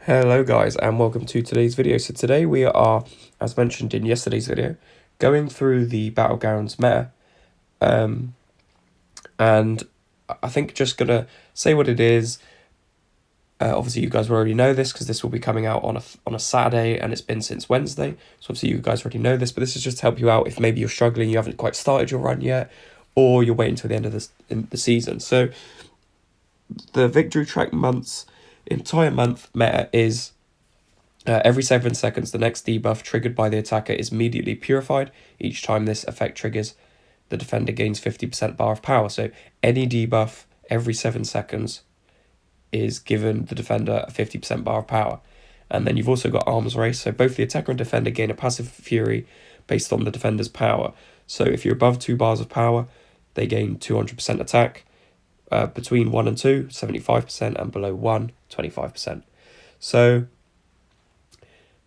Hello guys and welcome to today's video. So today we are, as mentioned in yesterday's video, going through the Battlegrounds meta, and I think just gonna say what it is. Obviously you guys already know this because this will be coming out on a Saturday and it's been since Wednesday. So obviously you guys already know this, but this is just to help you out if maybe you're struggling, you haven't quite started your run yet, or you're waiting till the end of the season. So the victory track month's entire month meta is every 7 seconds, the next debuff triggered by the attacker is immediately purified. Each time this effect triggers, the defender gains 50% bar of power. So any debuff every 7 seconds is given the defender a 50% bar of power. And then you've also got Arms Race. So both the attacker and defender gain a passive fury based on the defender's power. So if you're above 2 bars of power, they gain 200% attack. Between 1 and 2, 75%, and below 1, 25%. So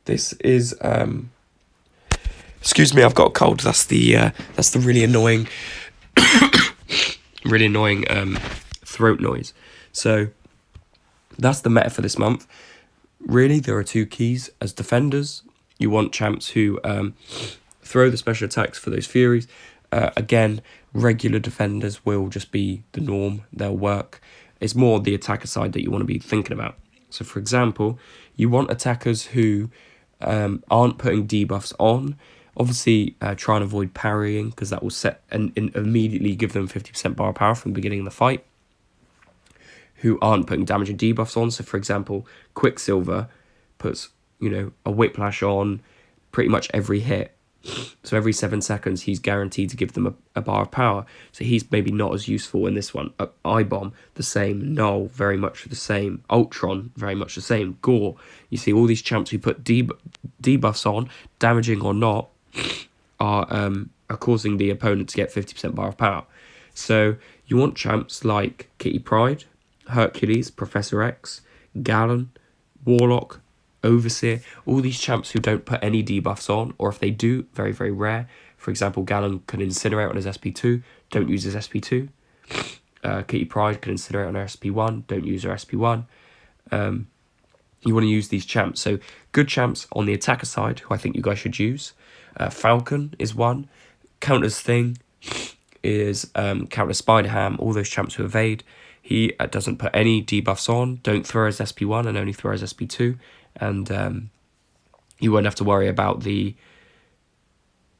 this is excuse me, I've got a cold. That's the really annoying throat noise. So that's the meta for this month. Really, there are two keys. As defenders, you want champs who throw the special attacks for those furies. Again, regular defenders will just be the norm. They'll work. It's more the attacker side that you want to be thinking about. So for example, you want attackers who aren't putting debuffs on. Obviously, try and avoid parrying because that will set and immediately give them 50% bar power from the beginning of the fight. Who aren't putting damage and debuffs on. So for example, Quicksilver puts, a whiplash on pretty much every hit. So every 7 seconds, he's guaranteed to give them a bar of power. So he's maybe not as useful in this one. I-Bomb, the same. Null, very much the same. Ultron, very much the same. Gore, you see all these champs who put debuffs on, damaging or not, are causing the opponent to get 50% bar of power. So you want champs like Kitty Pryde, Hercules, Professor X, Gallon, Warlock, Overseer, all these champs who don't put any debuffs on, or if they do, very, very rare. For example, Gallon can incinerate on his SP2, don't use his SP2. Kitty Pryde can incinerate on her SP1, don't use her SP1. You want to use these champs. So good champs on the attacker side, who I think you guys should use. Falcon is one. Counter's Thing is Counter Spider-Ham, all those champs who evade. He doesn't put any debuffs on, don't throw his SP1 and only throw his SP2. And you won't have to worry about the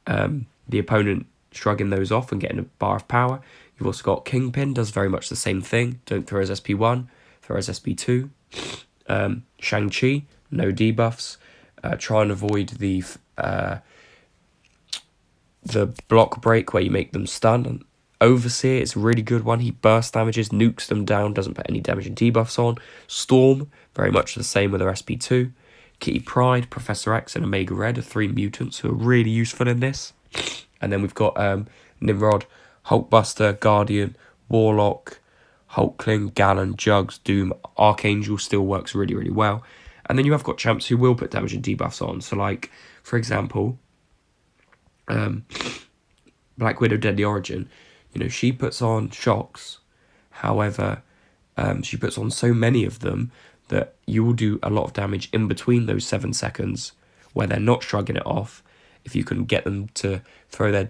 opponent shrugging those off and getting a bar of power. You've also got Kingpin, does very much the same thing. Don't throw his SP1, throw his SP2. Shang-Chi, no debuffs. Try and avoid the block break where you make them stun. Overseer is a really good one. He burst damages, nukes them down, doesn't put any damage and debuffs on. Storm, very much the same with her SP2. Kitty Pryde, Professor X, and Omega Red are 3 mutants who are really useful in this. And then we've got Nimrod, Hulkbuster, Guardian, Warlock, Hulkling, Gallon, Jugs, Doom, Archangel still works really, really well. And then you have got champs who will put damage and debuffs on. So like, for example, Black Widow Deadly Origin, she puts on shocks. However, she puts on so many of them that you will do a lot of damage in between those 7 seconds where they're not shrugging it off. If you can get them to throw their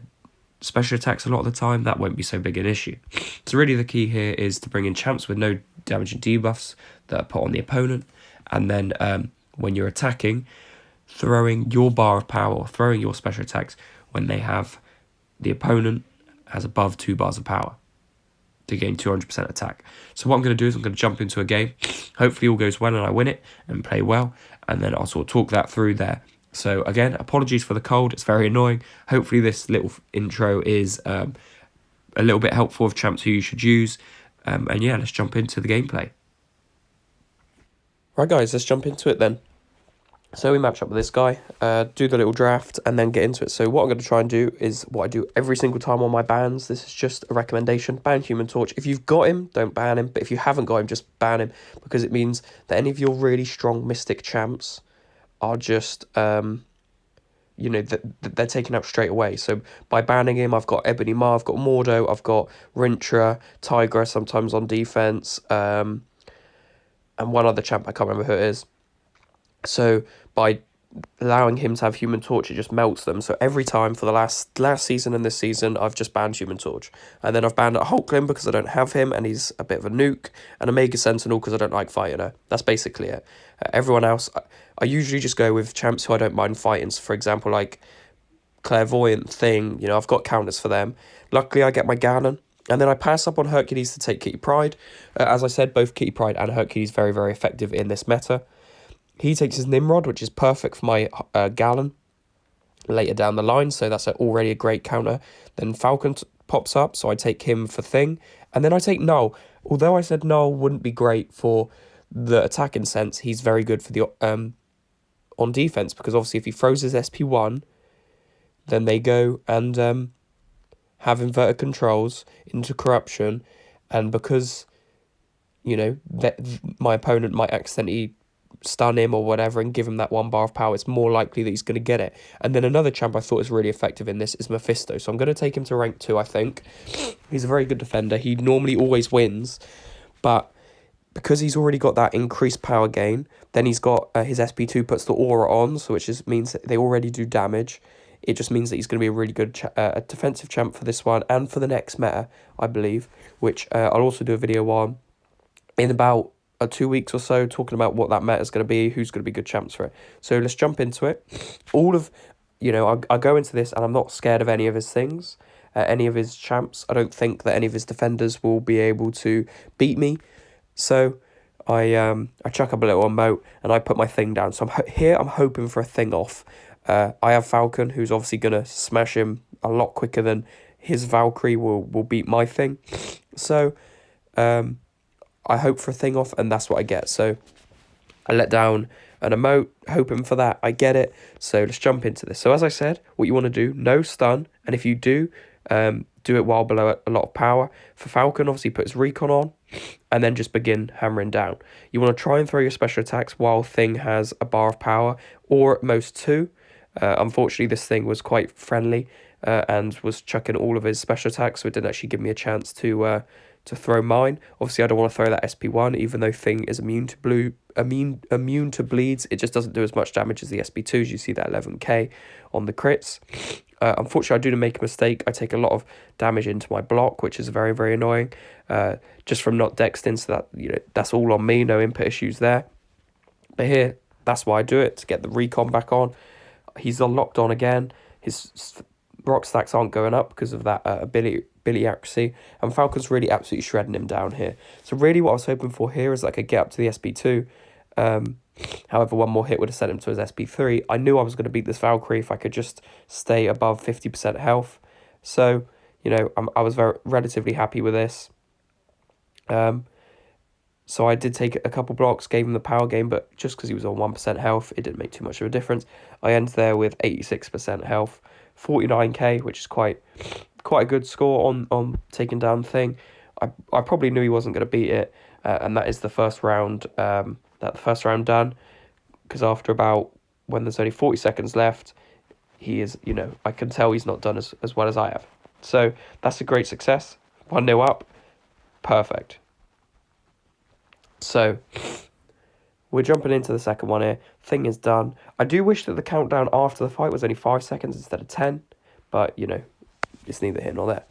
special attacks a lot of the time, that won't be so big an issue. So really the key here is to bring in champs with no damage and debuffs that are put on the opponent. And then when you're attacking, throwing your bar of power or throwing your special attacks when the opponent has above 2 bars of power to gain 200% attack. So what I'm going to do is I'm going to jump into a game. Hopefully all goes well and I win it and play well. And then I'll sort of talk that through there. So again, apologies for the cold. It's very annoying. Hopefully this little intro is a little bit helpful of champs who you should use. And yeah, let's jump into the gameplay. Right guys, let's jump into it then. So we match up with this guy, do the little draft, and then get into it. So what I'm going to try and do is what I do every single time on my bans. This is just a recommendation. Ban Human Torch. If you've got him, don't ban him. But if you haven't got him, just ban him. Because it means that any of your really strong Mystic champs are just, they're taken out straight away. So by banning him, I've got Ebony Maw, I've got Mordo, I've got Rintra, Tigra sometimes on defense, and one other champ, I can't remember who it is. So by allowing him to have Human Torch, it just melts them. So every time for the last season and this season, I've just banned Human Torch. And then I've banned Hulkling because I don't have him and he's a bit of a nuke, and a Mega Sentinel because I don't like fighting her. That's basically it. Everyone else, I usually just go with champs who I don't mind fighting. So for example, like Clairvoyant Thing, you know, I've got counters for them. Luckily, I get my Ganon. And then I pass up on Hercules to take Kitty Pryde. As I said, both Kitty Pryde and Hercules very, very effective in this meta. He takes his Nimrod, which is perfect for my Gallon later down the line, so that's already a great counter. Then Falcon pops up, so I take him for Thing. And then I take Null. Although I said Null wouldn't be great for the attacking sense, he's very good for the on defense, because obviously if he throws his SP1, then they go and have inverted controls into corruption, and because, you know, that my opponent might accidentally stun him or whatever and give him that 1 bar of power, it's more likely that he's going to get it. And then another champ I thought is really effective in this is Mephisto, so I'm going to take him to rank 2, I think. He's a very good defender. He normally always wins, but because he's already got that increased power gain, then he's got his SP2 puts the aura on, so which just means that they already do damage. It just means that he's going to be a really good defensive champ for this one and for the next meta, I believe, which I'll also do a video on in about 2 weeks or so, talking about what that meta is going to be, who's going to be good champs for it. So let's jump into it. I go into this and I'm not scared of any of his things, any of his champs. I don't think that any of his defenders will be able to beat me. So I chuck up a little emote and I put my Thing down. So I'm hoping for a Thing off. I have Falcon, who's obviously going to smash him a lot quicker than his Valkyrie will beat my Thing. So I hope for a Thing off, and that's what I get. So I let down an emote, hoping for that. I get it. So let's jump into this. So as I said, what you want to do, no stun. And if you do, do it while below a lot of power. For Falcon, obviously put his recon on and then just begin hammering down. You want to try and throw your special attacks while Thing has a bar of power, or at most 2. Unfortunately, this Thing was quite friendly and was chucking all of his special attacks, so it didn't actually give me a chance to throw mine. Obviously, I don't want to throw that SP1, even though Thing is immune to bleeds. It just doesn't do as much damage as the SP2s. You see that 11k on the crits. Unfortunately, I do make a mistake. I take a lot of damage into my block, which is very, very annoying, just from not dexed in, so that, you know, that's all on me, no input issues there. But here, that's why I do it, to get the recon back on. He's unlocked on again. His rock stacks aren't going up because of that ability accuracy, and Falcon's really absolutely shredding him down here. So really what I was hoping for here is like a get up to the SP2. However, one more hit would have sent him to his SP3. I knew I was going to beat this Valkyrie if I could just stay above 50% health. So, you know, I was relatively happy with this. So I did take a couple blocks, gave him the power gain, but just because he was on 1% health, it didn't make too much of a difference. I ended there with 86% health, 49k, which is quite a good score on taking down Thing. I probably knew he wasn't going to beat it, and that is the first round. The first round done, because after about, when there's only 40 seconds left, he is, you know, I can tell he's not done as well as I have. So that's a great success. 1-0 up, perfect. So we're jumping into the second one here. Thing is done. I do wish that the countdown after the fight was only 5 seconds instead of 10, but, you know, it's neither here nor there.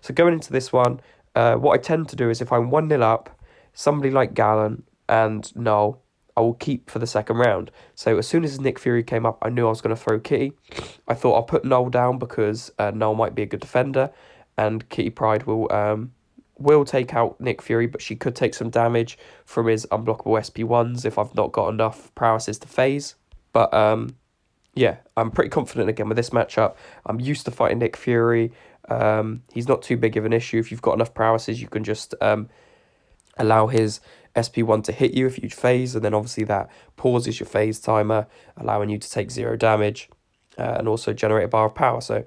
So going into this one, what I tend to do is if I'm 1-0 up, somebody like Gallon and Null, I will keep for the second round. So as soon as Nick Fury came up, I knew I was going to throw Kitty. I thought I'll put Null down because Null might be a good defender, and Kitty Pryde will take out Nick Fury, but she could take some damage from his unblockable SP1s if I've not got enough prowesses to phase. But yeah, I'm pretty confident again with this matchup. I'm used to fighting Nick Fury. He's not too big of an issue. If you've got enough prowesses, you can just allow his SP1 to hit you if you phase, and then obviously that pauses your phase timer, allowing you to take 0 damage and also generate a bar of power. So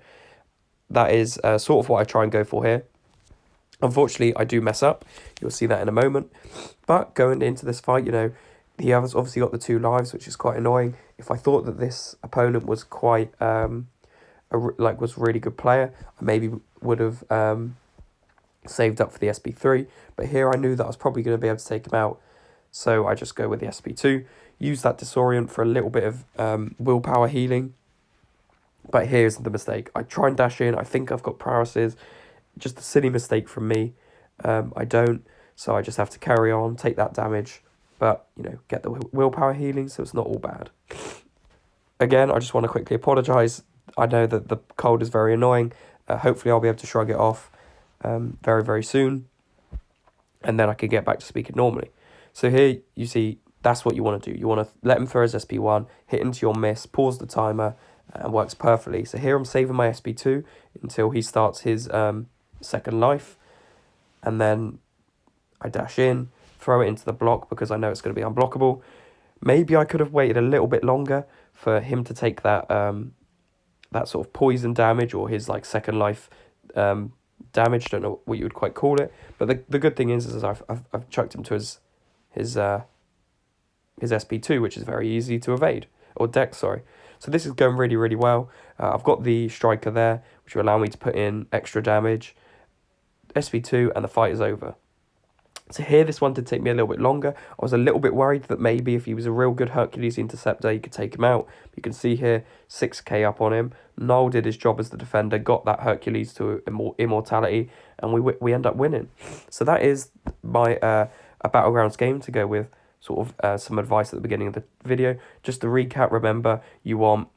that is sort of what I try and go for here. Unfortunately, I do mess up. You'll see that in a moment. But going into this fight, you know, he has obviously got the 2 lives, which is quite annoying. If I thought that this opponent was quite was a really good player, I maybe would have saved up for the SP3. But here I knew that I was probably going to be able to take him out. So I just go with the SP2, use that disorient for a little bit of willpower healing. But here's the mistake. I try and dash in. I think I've got paralysis. Just a silly mistake from me. I don't. So I just have to carry on, take that damage. But, you know, get the willpower healing, so it's not all bad. Again, I just want to quickly apologise. I know that the cold is very annoying. Hopefully I'll be able to shrug it off very, very soon. And then I can get back to speaking normally. So here you see that's what you want to do. You want to let him throw his SP1, hit into your miss, pause the timer, and works perfectly. So here I'm saving my SP2 until he starts his second life. And then I dash in, throw it into the block because I know it's going to be unblockable. Maybe I could have waited a little bit longer for him to take that that sort of poison damage or his like second life damage. Don't know what you would quite call it. But the good thing is I've chucked him to his SP2, which is very easy to evade, or dex, sorry. So this is going really, really well. I've got the striker there, which will allow me to put in extra damage. SP2, and the fight is over. So here, this one did take me a little bit longer. I was a little bit worried that maybe if he was a real good Hercules Interceptor, you could take him out. You can see here, 6k up on him. Noel did his job as the defender, got that Hercules to immortality, and we end up winning. So that is my a Battlegrounds game to go with sort of some advice at the beginning of the video. Just to recap, remember, you want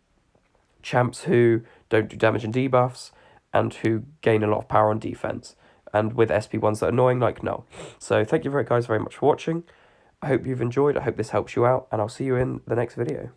champs who don't do damage and debuffs, and who gain a lot of power on defense. And with SP1s that are annoying, like no. So thank you guys very much for watching. I hope you've enjoyed. I hope this helps you out. And I'll see you in the next video.